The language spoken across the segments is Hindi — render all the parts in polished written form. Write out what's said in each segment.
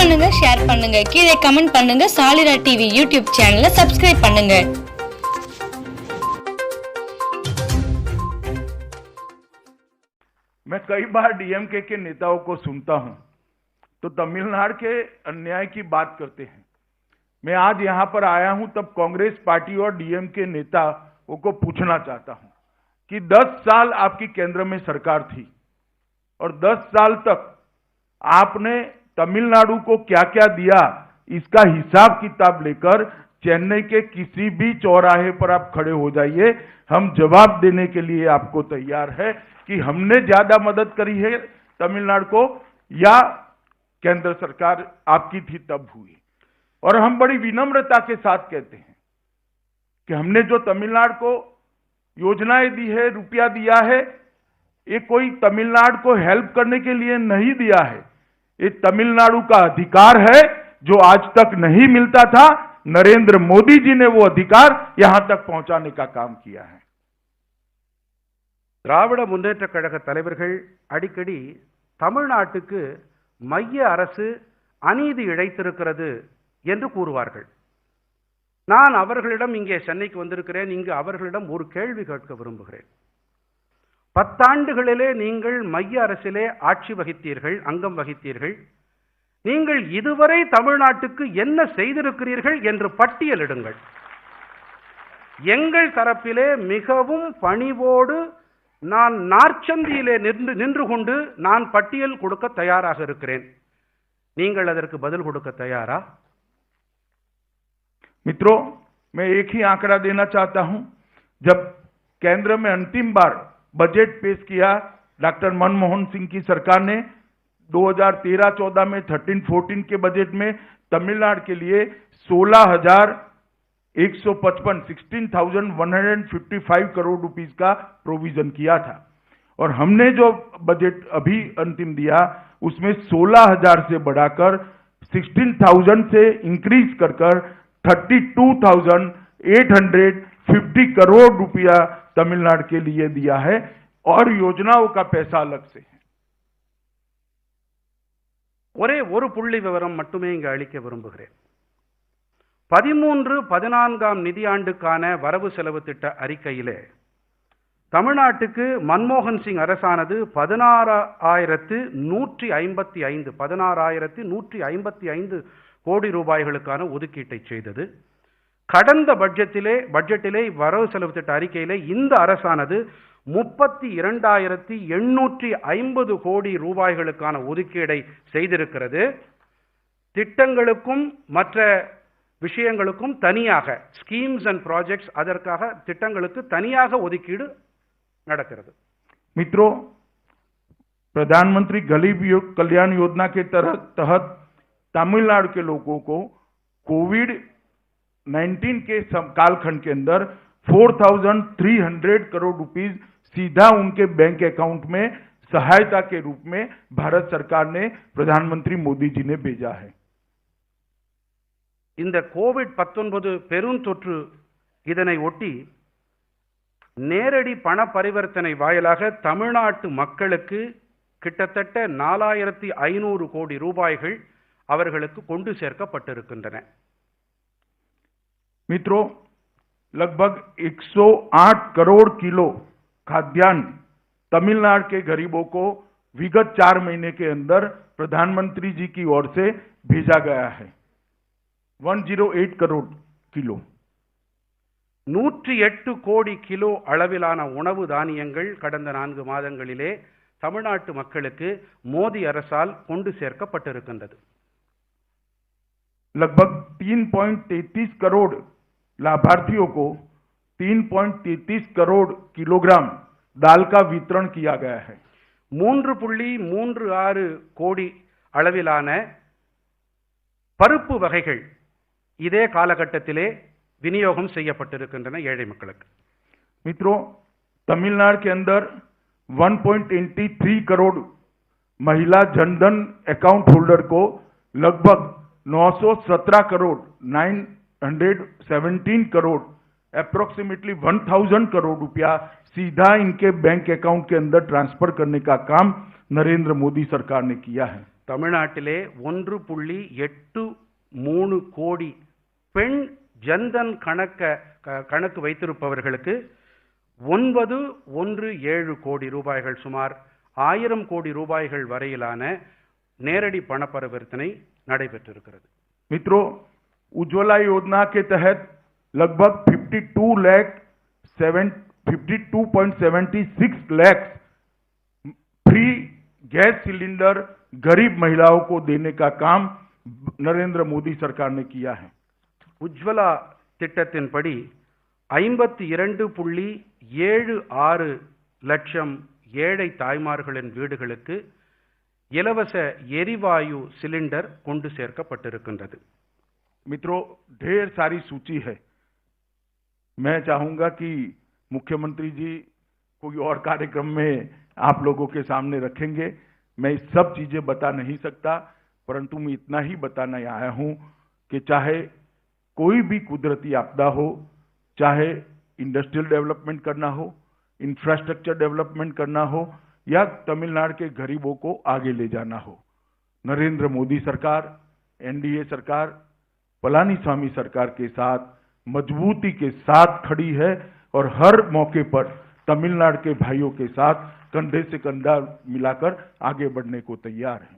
பண்ணுங்க, ஷேர் பண்ணுங்க, கீழே கமெண்ட் பண்ணுங்க. சாலிரா டிவி யூடியூப் சேனலை சப்ஸ்கிரைब பண்ணுங்க. मैं कई बार डीएमके के नेताओं को सुनता हूं तो तमिलनाडु के अन्याय की बात करते हैं। मैं आज यहां पर आया हूं तब कांग्रेस पार्टी और डीएमके नेताओं को पूछना चाहता हूं कि 10 साल आपकी केंद्र में सरकार थी और 10 साल तक आपने तमिलनाडु को क्या क्या दिया, इसका हिसाब किताब लेकर चेन्नई के किसी भी चौराहे पर आप खड़े हो जाइए, हम जवाब देने के लिए आपको तैयार है कि हमने ज्यादा मदद करी है तमिलनाडु को या केंद्र सरकार आपकी थी तब हुई। और हम बड़ी विनम्रता के साथ कहते हैं कि हमने जो तमिलनाडु को योजनाएं दी है, रुपया दिया है, ये कोई तमिलनाडु को हेल्प करने के लिए नहीं दिया है, ये तमिलनाडु का अधिकार है जो आज तक नहीं मिलता था। नरेंद्र मोदी जी ने वो अधिकार यहां तक पहुंचाने का काम किया है। திராவிட முன்னேற்ற கழக தலைவர்கள் அடிக்கடி தமிழ்நாட்டுக்கு மைய அரசு அநீதி இழைத்திருக்கிறது என்று கூறுவார்கள். நான் அவர்களிடம் இங்கே சென்னைக்கு வந்திருக்கிறேன், இங்கு அவர்களிடம் ஒரு கேள்வி கேட்க விரும்புகிறேன். 10 ஆண்டுகளிலே நீங்கள் மைய அரசிலே ஆட்சி வகித்தீர்கள், அங்கம் வகித்தீர்கள். நீங்கள் இதுவரை தமிழ்நாட்டுக்கு என்ன செய்திருக்கிறீர்கள் என்று பட்டியலிடுங்கள். எங்கள் தரப்பிலே மிகவும் பணிவோடு நான் நாற்சந்தியிலே நின்று கொண்டு நான் பட்டியல் கொடுக்க தயாராக இருக்கிறேன். நீங்கள் அதற்கு பதில் கொடுக்க தயாரா? मित्रों, मैं एक ही आंकड़ा देना चाहता हूं। जब केंद्र में अंतिम बार बजट पेश किया डॉक्टर मनमोहन सिंह की सरकार ने 2013-14 में 13-14 के बजट में तमिलनाडु के लिए 16,155 करोड़ रुपीस का प्रोविजन किया था और हमने जो बजट अभी अंतिम दिया उसमें 16,000 से बढ़ाकर 16,000 से इंक्रीज कर 32,850 करोड़ रुपया तमिलनाडु के लिए दिया है और योजनाओं का पैसा अलग से है। ஒரே ஒரு புள்ளி விவரம் மட்டுமே இங்கு அளிக்க விரும்புகிறேன். 13-14 நிதியாண்டுக்கான வரவு செலவு திட்ட அறிக்கையிலே தமிழ்நாட்டுக்கு மன்மோகன் சிங் அரசானது 16,155 கோடி ரூபாய்களுக்கான ஒதுக்கீட்டை செய்தது. கடந்த பட்ஜெட்டிலே வரவு செலவு திட்ட அறிக்கையிலே இந்த அரசானது 32,850 கோடி ரூபாய்களுக்கான ஒதுக்கீடை செய்திருக்கிறது. திட்டங்களுக்கும் மற்ற விஷயங்களுக்கும் தனியாக ஸ்கீம்ஸ் அண்ட் ப்ராஜெக்ட்ஸ், அதற்காக திட்டங்களுக்கு தனியாக ஒதுக்கீடு நடக்கிறது. मित्रों, प्रधानमंत्री गरीब कल्याण योजना के तहत तमिलनाडु के लोगों को कोविड-19 के कालखंड के अंदर 4,300 करोड़ रुपीस सीधा उनके बैंक अकाउंट में सहायता के रूप में भारत सरकार ने प्रधानमंत्री मोदी जी ने भेजा है। இந்த கோவிட்-19 பெருந்தொற்று இதனை ஒட்டி நேரடி பண பரிவர்த்தனை வாயிலாக தமிழ்நாட்டு மக்களுக்கு கிட்டத்தட்ட 4,500 கோடி ரூபாய்கள் அவர்களுக்கு கொண்டு சேர்க்கப்பட்டிருக்கின்றன. मित्रों, लगभग 108 करोड़ किलो खाद्यान्न तमिलनाडु के गरीबों को विगत 4 महीने के अंदर प्रधानमंत्री जी की ओर से भेजा गया है। 108 करोड़ किलो 108 கோடி கிலோ அளவிலான உணவு தானியங்கள் கடந்த 4 மாதங்களிலே தமிழ்நாட்டு மக்களுக்கு மோடி அரசால் கொண்டு சேர்க்கப்பட்டிருக்கின்றது. लगभग 3.33 करोड़ लाभार्थियों को 3.33 करोड़ किलोग्राम दाल का वितरण किया गया है. 3.36 கோடி அளவிலான பருப்பு வகைகள் இதே காலகட்டத்திலே விநியோகம் செய்யப்பட்டிருக்கின்றன ஏழை மக்களுக்கு. मित्रों, तमिलनाडु के अंदर 1.83 करोड़ महिला जनधन अकाउंट होल्डर को लगभग 917 करोड़ 917 करोड़ अप्रोक्सीमेटली 1,000 करोड़ रुपया सीधा इनके बैंक अकाउंट के अंदर ट्रांसफर करने का काम नरेंद्र मोदी सरकार ने किया है. தமிழ்நாட்டிலே 1.83 கோடி பெண் ஜன்தன் கணக்கு வைத்திருப்பவர்களுக்கு 917 கோடி ரூபாய்கள், சுமார் 1000 கோடி ரூபாய்கள் வரையிலான நேரடி பண பரிவர்த்தனை நடைபெற்றிருக்கிறது. मित्रों, उज्ज्वला योजना के तहत लगभग 52.76 लाख फ्री गैस सिलेंडर गरीब महिलाओं को देने का काम नरेंद्र मोदी सरकार ने किया है. உஜ்வலா திட்டத்தின்படி 52.76 லட்சம் ஏழை தாய்மார்களின் வீடுகளுக்கு இலவச எரிவாயு சிலிண்டர் கொண்டு சேர்க்கப்பட்டிருக்கின்றது. मित्रों, ढेर सारी सूची है. मैं चाहूंगा कि मुख्यमंत्री जी कोई और कार्यक्रम में आप लोगों के सामने रखेंगे. मैं सब चीजें बता नहीं सकता, परंतु मैं इतना ही बताना आया हूं कि चाहे कोई भी कुदरती आपदा हो, चाहे इंडस्ट्रियल डेवलपमेंट करना हो, इंफ्रास्ट्रक्चर डेवलपमेंट करना हो, या तमिलनाडु के गरीबों को आगे ले जाना हो, नरेंद्र मोदी सरकार, एनडीए सरकार, पलानीस्वामी सरकार के साथ मजबूती के साथ खड़ी है और हर मौके पर तमिलनाडु के भाइयों के साथ कंधे से कंधा मिलाकर आगे बढ़ने को तैयार है.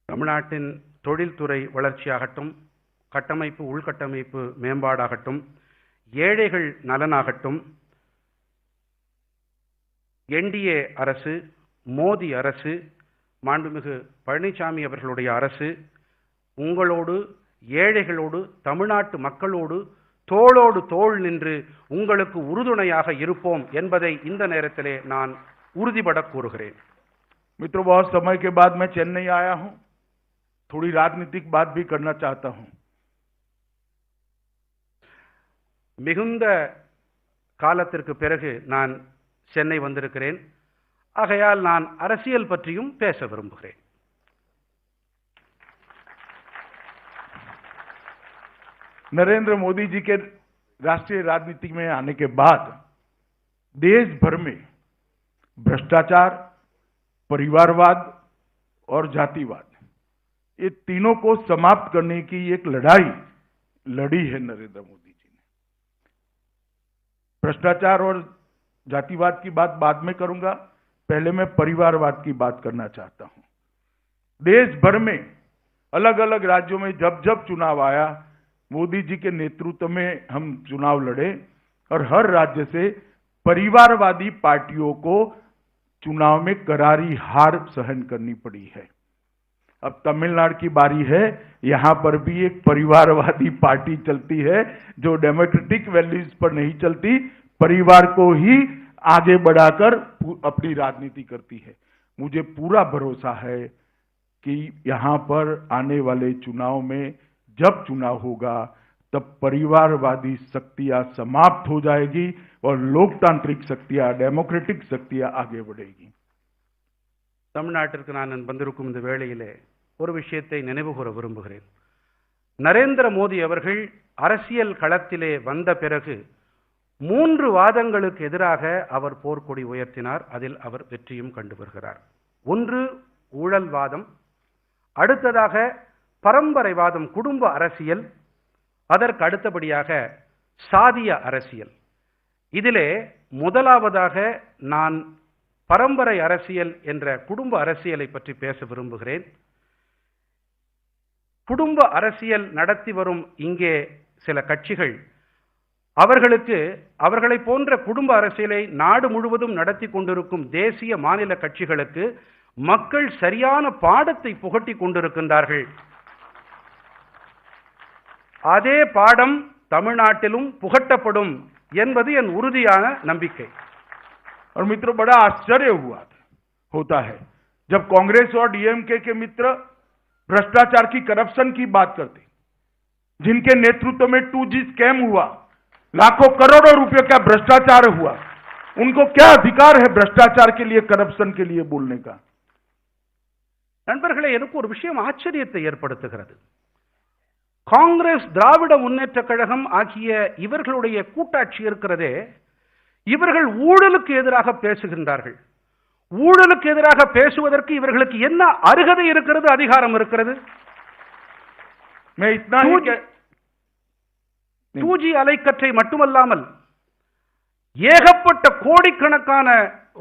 தமிழ்நாட்டின் தொழில்துறை வளர்ச்சியாகட்டும், கட்டமைப்பு உள்கட்டமைப்பு மேம்பாடாகட்டும், ஏழைகள் நலனாகட்டும், என்டிஏ அரசு, மோடி அரசு, மாண்புமிகு பழனிசாமி அவர்களுடைய அரசு உங்களோடு, ஏழைகளோடு, தமிழ்நாட்டு மக்களோடு தோளோடு தோள் நின்று உங்களுக்கு உறுதுணையாக இருப்போம் என்பதை இந்த நேரத்திலே நான் உறுதிபட கூறுகிறேன். मित्रों, बहुत समय के बाद मैं चेन्नई आया हूं. थोड़ी राजनीतिक बात भी करना चाहता हूं. மிகுந்த காலத்திற்கு பிறகு நான் சென்னை வந்திருக்கிறேன். ஆகையால் நான் அரசியல் பற்றியும் பேச விரும்புகிறேன். नरेंद्र मोदी जी के राष्ट्रीय राजनीति में आने के बाद देश भर में भ्रष्टाचार, परिवारवाद और जातिवाद, ये तीनों को समाप्त करने की एक लड़ाई लड़ी है नरेंद्र मोदी जी ने. भ्रष्टाचार और जातिवाद की बात बाद में करूंगा, पहले मैं परिवारवाद की बात करना चाहता हूं. देश भर में अलग अलग राज्यों में जब जब चुनाव आया, मोदी जी के नेतृत्व में हम चुनाव लड़े और हर राज्य से परिवारवादी पार्टियों को चुनाव में करारी हार सहन करनी पड़ी है. अब तमिलनाडु की बारी है. यहां पर भी एक परिवारवादी पार्टी चलती है जो डेमोक्रेटिक वैल्यूज पर नहीं चलती, परिवार को ही आगे बढ़ाकर अपनी राजनीति करती है. मुझे पूरा भरोसा है कि यहां पर आने वाले चुनाव में जब चुनाव होगा तब परिवारवादी शक्तियां समाप्त हो जाएगी और लोकतांत्रिक शक्तियां, डेमोक्रेटिक शक्तियां आगे बढ़ेगी. தமிழ்நாட்டிற்கு நான் வந்திருக்கும் இந்த வேளையிலே ஒரு விஷயத்தை நினைவு கூற விரும்புகிறேன். நரேந்திர மோடி அவர்கள் அரசியல் களத்திலே வந்த பிறகு 3 வாதங்களுக்கு எதிராக அவர் போர்க்கொடி உயர்த்தினார். அதில் அவர் வெற்றியும் கண்டு வருகிறார். ஒன்று ஊழல்வாதம், அடுத்ததாக பரம்பரைவாதம், குடும்ப அரசியல், அதற்கு அடுத்தபடியாக சாதிய அரசியல். இதிலே முதலாவதாக நான் பரம்பரை அரசியல் என்ற குடும்ப அரசியலை பற்றி பேச விரும்புகிறேன். குடும்ப அரசியல் நடத்தி வரும் இங்கே சில கட்சிகள், அவர்களை போன்ற குடும்ப அரசியலை நாடு முழுவதும் நடத்தி கொண்டிருக்கும் தேசிய மாநில கட்சிகளுக்கு மக்கள் சரியான பாடத்தை புகட்டி கொண்டிருக்கின்றார்கள். அதே பாடம் தமிழ்நாட்டிலும் புகட்டப்படும் என்பது என் உறுதியான நம்பிக்கை. और मित्रों, बड़ा आश्चर्य होता है जब कांग्रेस और डीएमके के मित्र भ्रष्टाचार की, करप्शन की बात करते, जिनके नेतृत्व में 2G स्कैम हुआ, लाखों करोड़ों रुपए का भ्रष्टाचार हुआ, उनको क्या अधिकार है भ्रष्टाचार के लिए, करप्शन के लिए बोलने का? நண்பர்களே, எனக்கு ஒரு விஷயம் ஆச்சரியத்தை ஏற்படுத்துகிறது. காங்கிரஸ், திராவிட முன்னேற்ற கழகம் ஆகிய இவர்களுடைய கூட்டாட்சி இருக்கிறதே, இவர்கள் ஊழலுக்கு எதிராக பேசுகின்றார்கள். ஊழலுக்கு எதிராக பேசுவதற்கு இவர்களுக்கு என்ன அருகதை இருக்கிறது, அதிகாரம் இருக்கிறது? मैं इतना ही 2G அலைக்கற்றை மட்டுமல்லாமல் ஏகப்பட்ட கோடிக்கணக்கான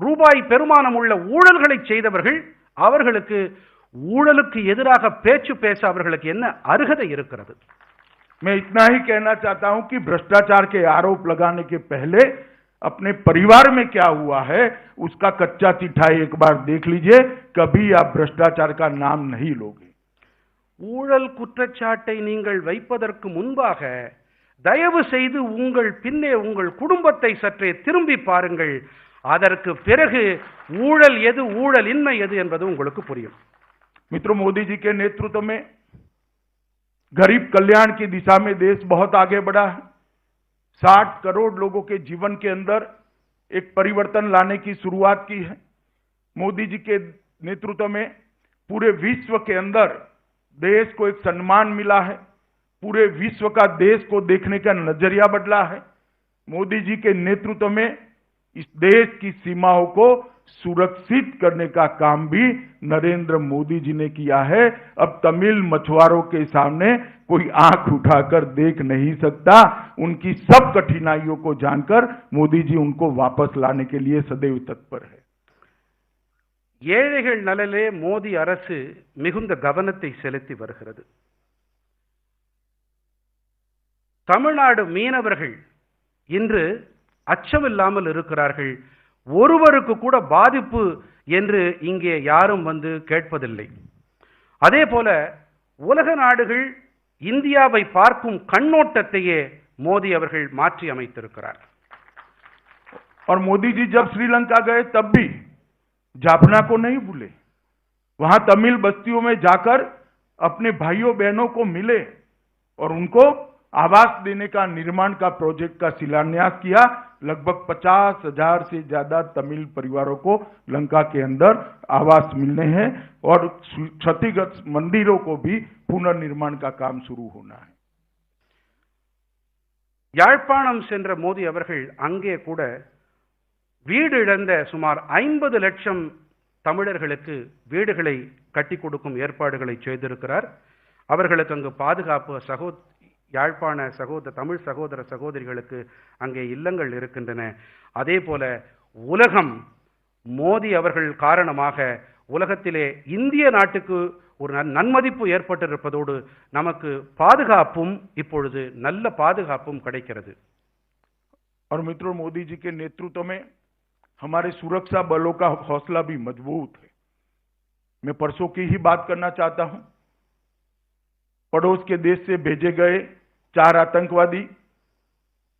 ரூபாய் பெருமானம் உள்ள ஊழல்களை செய்தவர்கள், அவர்களுக்கு ஊழலுக்கு எதிராக பேச்சு பேச அவர்களுக்கு என்ன அருகதை இருக்கிறது? मैं इतना ही कहना चाहता हूं कि भ्रष्टाचार के आरोप लगाने के पहले अपने परिवार में क्या हुआ है उसका कच्चा चिट्ठा एक बार देख लीजिए, कभी आप भ्रष्टाचार का नाम नहीं लोगे। ஊழல் குற்றச்சாட்டை நீங்கள் வைப்பதற்கு முன்பாக தயவு செய்து உங்கள் பின்னே உங்கள் குடும்பத்தை சற்றே திரும்பி பாருங்கள். அதற்கு பிறகு ஊழல் எது, ஊழல் இன்மை எது என்பது உங்களுக்கு புரியும். मित्रों, मोदी जी के नेतृत्व में गरीब कल्याण की दिशा में देश बहुत आगे बढ़ा है। 60 करोड़ लोगों के जीवन के अंदर एक परिवर्तन लाने की शुरुआत की है। मोदी जी के नेतृत्व में पूरे विश्व के अंदर देश को एक सम्मान मिला है। पूरे विश्व का देश को देखने का नजरिया बदला है। मोदी जी के नेतृत्व में इस देश की सीमाओं को सुरक्षित करने का काम भी नरेंद्र मोदी जी ने किया है। अब तमिल मछुआरों के सामने कोई आंख उठाकर देख नहीं सकता। उनकी सब कठिनाइयों को जानकर मोदी जी उनको वापस लाने के लिए सदैव तत्पर है। ஏழைகள் நலனிலே மோடி அரசு மிகுந்த கவனத்தை செலுத்தி வருகிறது. தமிழ்நாடு மீனவர்கள் இன்று அச்சமில்லாமல் இருக்கிறார்கள். ஒருவருக்கு கூட பாதிப்பு என்று இங்கே யாரும் வந்து கேட்பதில்லை. அதே போல உலக நாடுகள் இந்தியாவை பார்க்கும் கண்ணோட்டத்தையே மோடி அவர்கள் மாற்றி அமைத்திருக்கிறார். और मोदी जी जब श्रीलंका गए तब भी जाफना को नहीं भूले। वहां तमिल बस्तियों में जाकर अपने भाइयों बहनों को मिले और उनको आवास देने का, निर्माण का प्रोजेक्ट का शिलान्यास किया। लगभग 50,000 से ज्यादा तमिल परिवारों को लंका के अंदर आवास मिलने हैं और क्षतिग्रस्त मंदिरों को भी पुनर्निर्माण का काम शुरू होना है। யாழ்ப்பாணம் சென்ற மோடி அவர்கள் அங்கே கூட வீடு இழந்த சுமார் 50 லட்சம் தமிழர்களுக்கு வீடுகளை கட்டி கொடுக்கும் ஏற்பாடுகளை செய்திருக்கிறார். அவர்களுக்கு அங்கு பாதுகாப்பு யாழ்ப்பாண தமிழ் சகோதர சகோதரிகளுக்கு அங்கே இல்லங்கள் இருக்கின்றன. அதே போல உலகம் மோடி அவர்கள் காரணமாக உலகத்திலே இந்திய நாட்டுக்கு ஒரு நன்மதிப்பு ஏற்பட்டிருப்பதோடு நமக்கு பாதுகாப்பும் இப்பொழுது நல்ல பாதுகாப்பும் கிடைக்கிறது. और मित्रों, मोदी जी के नेतृत्व में हमारे सुरक्षा बलों का हौसला भी मजबूत है। मैं परसों की ही बात करना चाहता हूं। पड़ोस के देश से भेजे गए 4 आतंकवादी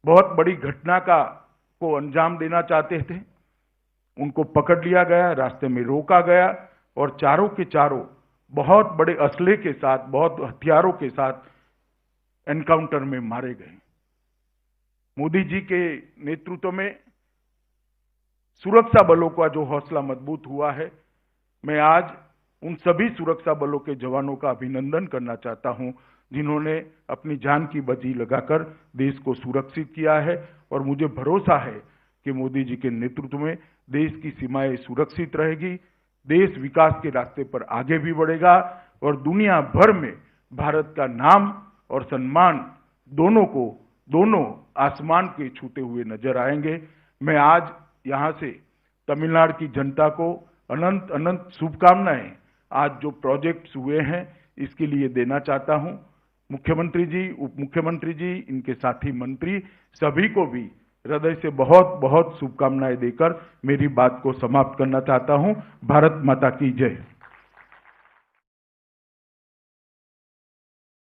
बहुत बड़ी घटना को अंजाम देना चाहते थे। उनको पकड़ लिया गया, रास्ते में रोका गया और चारों के चारों बहुत बड़े असले के साथ, बहुत हथियारों के साथ एनकाउंटर में मारे गए। मोदी जी के नेतृत्व में सुरक्षा बलों का जो हौसला मजबूत हुआ है, मैं आज उन सभी सुरक्षा बलों के जवानों का अभिनंदन करना चाहता हूं जिन्होंने अपनी जान की बाजी लगाकर देश को सुरक्षित किया है। और मुझे भरोसा है कि मोदी जी के नेतृत्व में देश की सीमाएं सुरक्षित रहेगी, देश विकास के रास्ते पर आगे भी बढ़ेगा और दुनिया भर में भारत का नाम और सम्मान दोनों आसमान के छूते हुए नजर आएंगे। मैं आज यहां से तमिलनाडु की जनता को अनंत अनंत शुभकामनाएं आज जो प्रोजेक्ट्स हुए हैं इसके लिए देना चाहता हूं। मुख्यमंत्री जी, उप मुख्यमंत्री जी, इनके साथी मंत्री सभी को भी हृदय से बहुत बहुत शुभकामनाएं देकर मेरी बात को समाप्त करना चाहता हूं। भारत माता की जय।